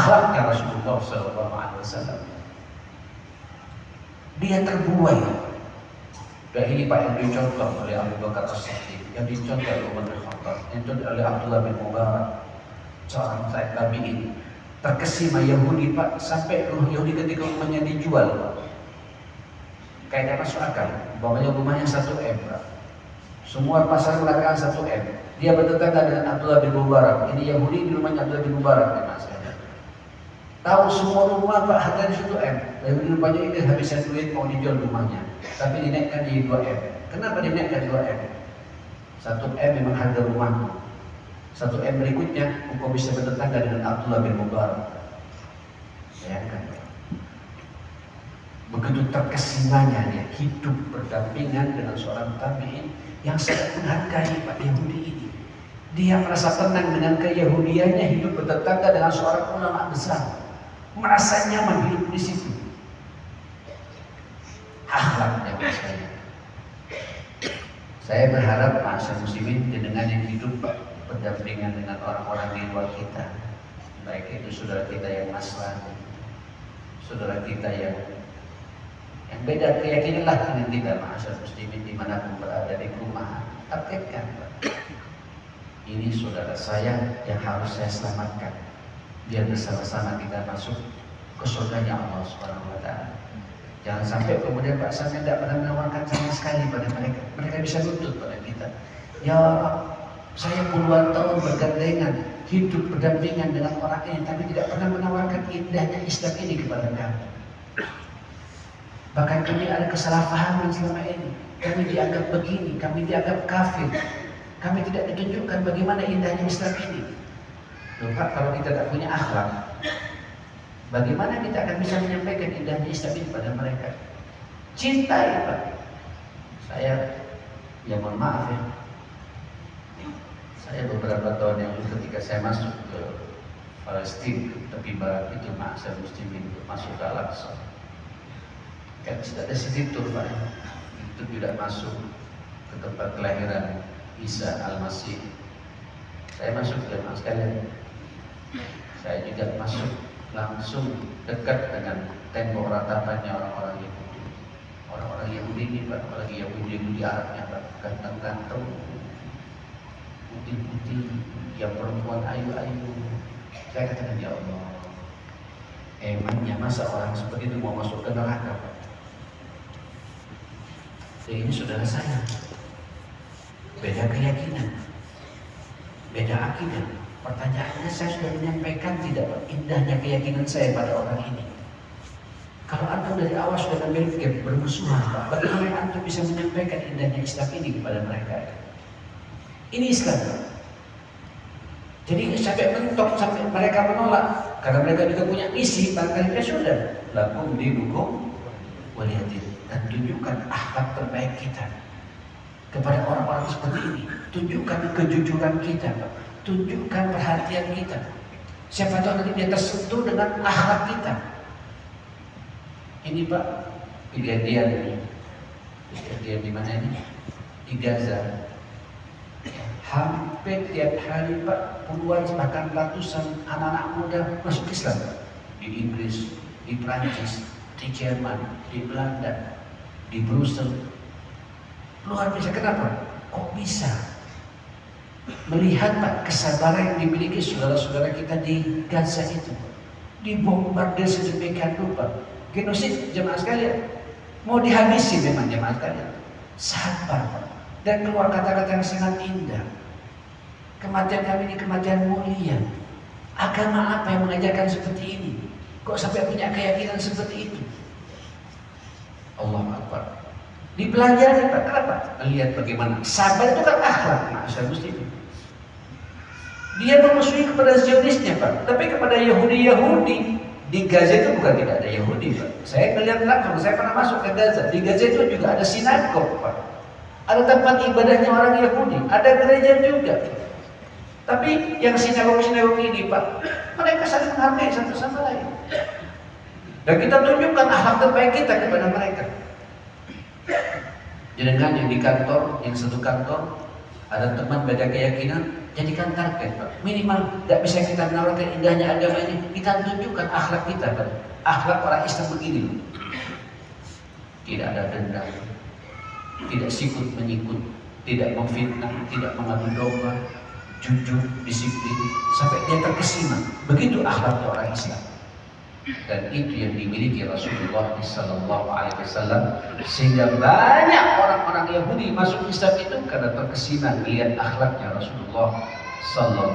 akhlaknya Rasulullah SAW. Dia terbuai. Dan ini Pak yang dicontoh oleh Abu Bakar As-Siddiq, yang dicontoh oleh Umar bin Khattab, yang dicontoh oleh Abdullah bin Mubarak, seorang tabi'in. Terkesima Yahudi Pak, sampai rumah Yahudi ketika rumahnya dijual, kayaknya masuk akal. Umpamanya rumahnya 1 M Pak. Semua pasar mengatakan 1 M. Dia bertetangga dengan Abdullah bin Mubarak. Ini Yahudi di rumahnya Abdullah bin Mubarak ya Mas. Tahu semua rumah Pak harganya 1 M. Lalu di rumahnya ini habiskan duit mau dijual rumahnya, tapi dinaikkan di 2 M. Kenapa dinaikkan 2 M? 1 M memang harga rumahmu. 1 M berikutnya engkau bisa bertetangga dengan Abdullah bin Mubarak. Bayangkan. Begitu terkesimanya dia hidup berdampingan dengan seorang tabi'in yang sangat menghargai Pak Yahudi ini. Dia merasa tenang dengan keyahudiannya, hidup bertetangga dengan seorang ulama besar, merasa nyaman hidup di situ. Akhlaknya saya. Saya berharap masyarakat muslimin dengan yang hidup berdampingan dengan orang-orang di luar kita, baik itu saudara kita yang Nasrani, saudara kita yang beda keyakinan lah dengan kita, masyarakat muslimin dimanapun berada di rumah, praktekkan. Ini saudara saya yang harus saya selamatkan, biar bersama-sama kita masuk ke surganya Allah Subhanahu wa Ta'ala. Jangan sampai kemudian Pak saya tidak pernah menawarkan sama sekali pada mereka. Mereka bisa nuntut pada kita. Ya saya puluhan tahun bergandengan, hidup berdampingan dengan orang ini, tapi tidak pernah menawarkan indahnya Islam ini kepada kami. Bahkan kami ada kesalahpahaman selama ini. Kami dianggap begini, kami dianggap kafir. Kami tidak ditunjukkan bagaimana indahnya Islam ini. Loh Pak, kalau kita tidak punya akhlak, bagaimana kita akan bisa menyampaikan indahnya Islam ini pada mereka? Cintai Pak. Saya, ya mohon maaf ya, saya beberapa tahun yang lalu ketika saya masuk ke Palestina, tepi barat itu masyarakat muslimin untuk masuk ke Al-Aqsa, kan sudah ada situ Pak, itu tidak masuk ke tempat kelahiran Isa Al-Masih. Saya masuk jemaah sekalian, saya juga masuk langsung dekat dengan tembok ratapannya orang-orang Yahudi. Orang-orang Yahudi ini Pak, apalagi Yahudi Arabnya Pak, ganteng-ganteng, putih-putih, yang perempuan ayu-ayu. Saya katakan, ya Allah, emangnya masa orang seperti itu mau masuk ke neraka Pak? Jadi ini saudara saya, beda keyakinan, beda akidah. Pertanyaannya, saya sudah menyampaikan tidak indahnya keyakinan saya pada orang ini. Kalau antum dari awal sudah memiliki bermusuhan Pak, bagaimana antum bisa menyampaikan indahnya Islam ini kepada mereka? Ini Islam Pak. Jadi sampai mentok, sampai mereka menolak, karena mereka juga punya isi. Barangkali ya sudah, lakum dinukum waliyadin, dan tunjukkan akhlak terbaik kita kepada orang-orang seperti ini. Tunjukkan kejujuran kita Pak, tunjukkan perhatian kita. Siapa tahu nanti dia tersentuh dengan akhlak kita. Ini Pak, kejadian di mana ini? Di Gaza. Hampir tiap hari Pak, puluhan bahkan ratusan anak-anak muda masuk Islam Pak. Di Inggris, di Prancis, di Jerman, di Belanda, di Brussel. Luar biasa. Kenapa? Kok bisa? Melihat Pak kesabaran yang dimiliki saudara-saudara kita di Gaza itu, dibombardir sedemikian rupa, genosid jemaah sekalian, mau dihabisi memang jemaah sekalian. Sabar Pak, dan keluar kata-kata yang sangat indah. Kematian kami ini kematian mulia. Agama apa yang mengajarkan seperti ini? Kok sampai punya keyakinan seperti itu? Allahu Akbar. Dipelajari Pak, kenapa? Melihat bagaimana sabar itu kan akhlak masyarakat muslimin. Dia memusuhi kepada Zionisnya Pak, tapi kepada Yahudi di Gaza itu bukan tidak ada Yahudi Pak. Saya melihat langsung, saya pernah masuk ke Gaza. Di Gaza itu juga ada sinagog Pak, ada tempat ibadahnya orang Yahudi, ada gereja juga. Tapi yang sinagog-sinagog ini Pak, mereka saling menghargai satu sama lain. Dan kita tunjukkan akhlak terbaik kita kepada mereka. Jangan yang di kantor, yang satu kantor, ada teman beda keyakinan, Jadikan target, Pak. Minimal tidak bisa kita menawarkan indahnya agama ini, kita tunjukkan akhlak kita, Pak. Akhlak orang Islam begini loh. Tidak ada dendam, tidak sikut menyikut, tidak memfitnah, tidak mengadu domba, jujur, disiplin, sampai dia terkesima. Begitu akhlak orang Islam. Dan itu yang dimiliki Rasulullah SAW, sehingga banyak orang-orang Yahudi masuk Islam itu karena terkesima melihat akhlaknya Rasulullah SAW.